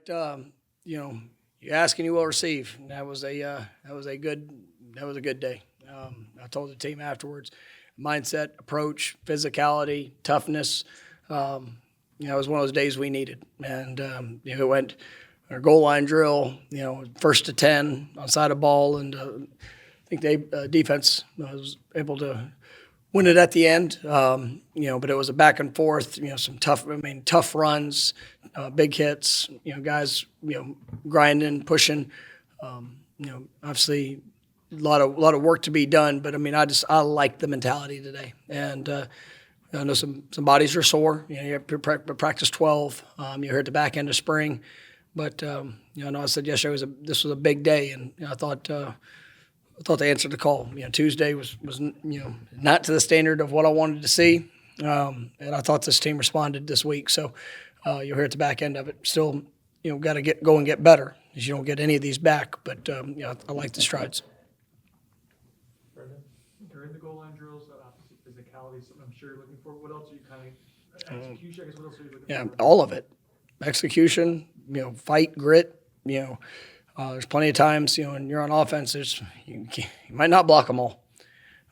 right. You ask and you will receive. And that was a good day. I told the team afterwards, mindset, approach, physicality, toughness. It was one of those days we needed. And it went our goal line drill. First to 10 on side of ball, and I think the defense was able to win it at the end. But it was a back and forth. Some tough runs, big hits. Guys, grinding, pushing. Obviously, a lot of work to be done. But I like the mentality today, and I know some bodies are sore. You have to practice 12. You're here at the back end of spring, but I know I said yesterday this was a big day, and I thought they answered the call. Tuesday was not to the standard of what I wanted to see, and I thought this team responded this week. So you're here at the back end of it. Still, got to go and get better, because you don't get any of these back. But I like the strides. Brendan, during the goal line drills, obviously physicality, something I'm sure you're looking for. What else are you execution? I guess what else are you looking for? All of it. Execution. Fight, grit. There's plenty of times, when you're on offense, you might not block them all.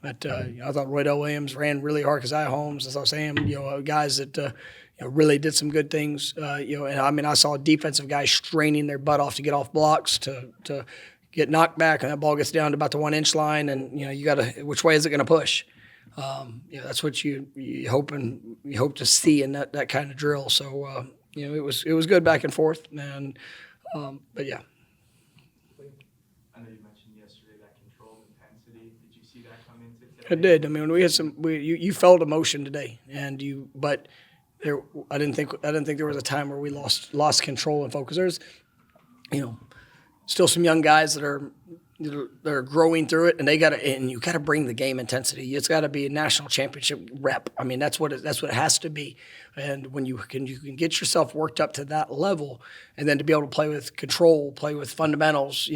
But I thought Roydell Williams ran really hard. Keziah Holmes, as I was saying, guys that really did some good things. And I saw defensive guys straining their butt off to get off blocks to get knocked back, and that ball gets down to about the 1 inch line, and you got to, which way is it going to push? That's what you hope to see in that kind of drill. So it was good back and forth, and but yeah. I know you mentioned yesterday that controlled intensity. Did you see that come into today? It did. We had you felt emotion today, but I didn't think there was a time where we lost control and focus. There's, still some young guys that are growing through it, and you gotta bring the game intensity. It's got to be a national championship rep. That's what it has to be. And when you can get yourself worked up to that level, and then to be able to play with control, play with fundamentals,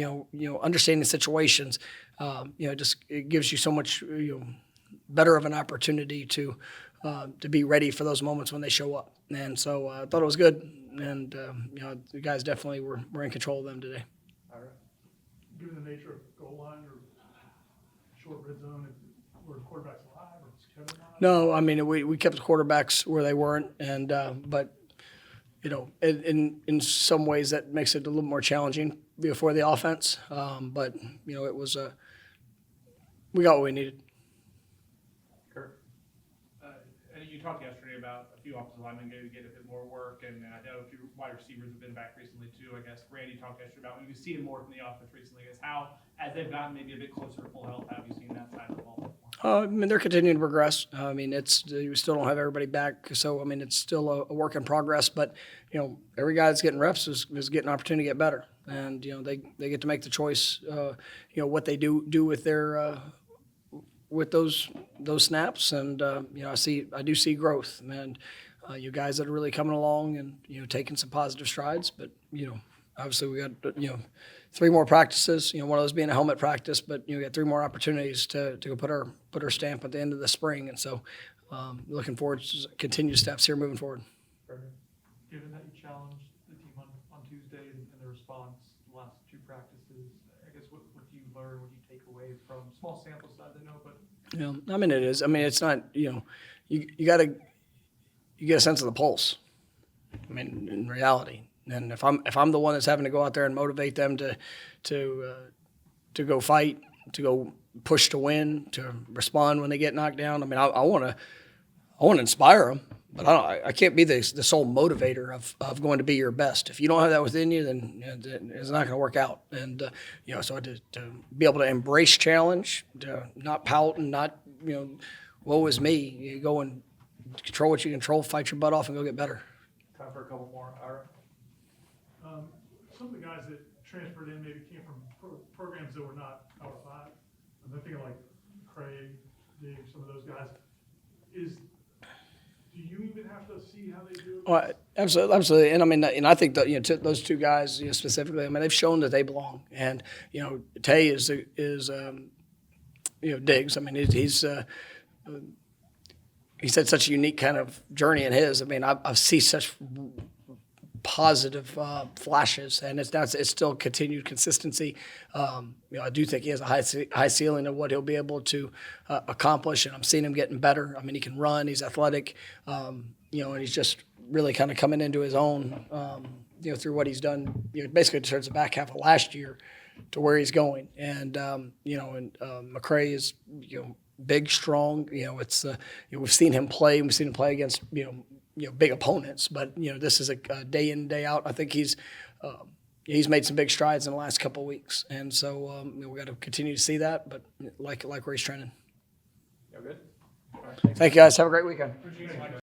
understanding situations, it gives you so much better of an opportunity to be ready for those moments when they show up. And so I thought it was good, and the guys definitely were in control of them today. All right. Given the nature of goal line or short red zone, were quarterbacks alive or kept them alive? No, we kept the quarterbacks where they weren't, and but in some ways that makes it a little more challenging for the offense. But it was we got what we needed. Kurt, you talked yesterday about a few offensive linemen getting to get a bit more work, and I know a few wide receivers have been back recently too. I guess Randy talked yesterday about we've seen more from the offense recently. I guess how, as they've gotten maybe a bit closer to full health, have you seen that side of the ball? They're continuing to progress. We still don't have everybody back, so it's still a work in progress. But every guy that's getting reps is getting an opportunity to get better, and they get to make the choice. What they do with their with those snaps, and I do see growth, and you guys that are really coming along and taking some positive strides. But obviously we got 3 more practices. One of those being a helmet practice, but we got 3 more opportunities to go put our stamp at the end of the spring, and so looking forward to continued steps here moving forward. Brendan, given that you challenged the team on Tuesday and the response the last 2 practices, I guess what do you learn? What do you take away from small sample size? I know, but it is. It's not. You got to get a sense of the pulse. In reality, and if I'm the one that's having to go out there and motivate them to go fight, to go push to win, to respond when they get knocked down. I want to inspire them, but I can't be the sole motivator of going to be your best. If you don't have that within you, then it's not going to work out. And so to be able to embrace challenge, to not pout and not woe is me. You go and control what you control, fight your butt off, and go get better. Time for a couple more. All right. Some of the guys that transferred in maybe came from programs that were not Power 5. I'm thinking like Craig, Dave, some of those guys. Do you even have to see how they do it? Well, absolutely, and I think that those 2 guys specifically. They've shown that they belong, and Tay is Diggs. He's had such a unique kind of journey in his. I see such positive flashes, and it's still continued consistency. I do think he has a high ceiling of what he'll be able to accomplish, and I'm seeing him getting better. I mean, he can run, he's athletic, and he's just really kind of coming into his own, through what he's done, basically towards the back half of last year to where he's going. And, McCray is, big, strong. We've seen him play. We've seen him play against, big opponents. But, this is a day in, day out. I think he's made some big strides in the last couple of weeks. And so we got to continue to see that, but like where he's trending. Y'all good? Thank you, guys. Have a great weekend. Appreciate it, Mike.